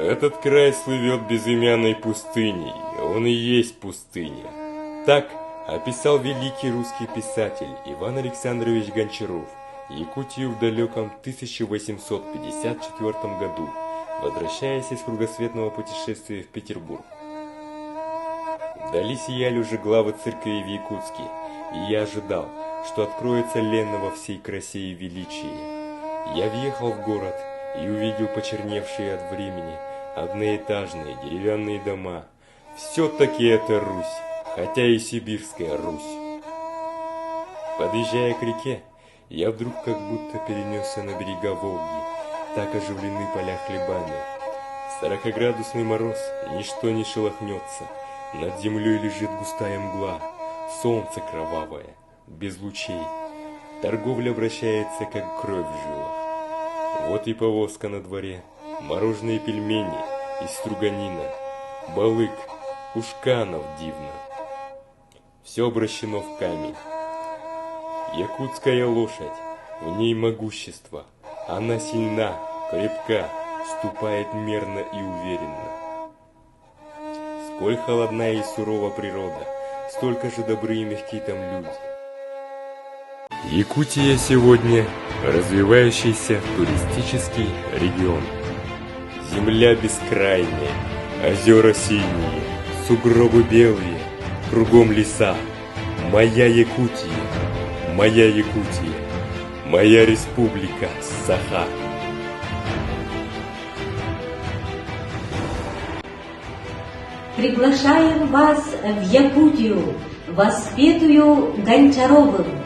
Этот край слывет безымянной пустыней, он и есть пустыня. Так описал великий русский писатель Иван Александрович Гончаров Якутию в далеком 1854 году, возвращаясь из кругосветного путешествия в Петербург. Вдали сияли уже главы церквей в Якутске, и я ожидал, что откроется Лена во всей красе и величии. Я въехал в город и увидел почерневшие от времени одноэтажные деревянные дома. Все-таки это Русь, хотя и сибирская Русь. Подъезжая к реке, я вдруг как будто перенесся на берега Волги. Так оживлены поля хлебами. 40-градусный мороз, и ничто не шелохнется. Над землей лежит густая мгла, солнце кровавое, без лучей. Торговля вращается, как кровь в жилах. Вот и повозка на дворе, мороженые пельмени из струганина, балык, ушканов дивно. Все обращено в камень. Якутская лошадь, в ней могущество. Она сильна, крепка, ступает мерно и уверенно. Сколь холодна и сурова природа, столько же добры и мягкие там люди. Якутия сегодня развивающийся туристический регион. Земля бескрайняя, озера синие, сугробы белые, кругом леса. Моя Якутия, моя Якутия, моя республика Саха. Приглашаем вас в Якутию, воспетую Гончаровым.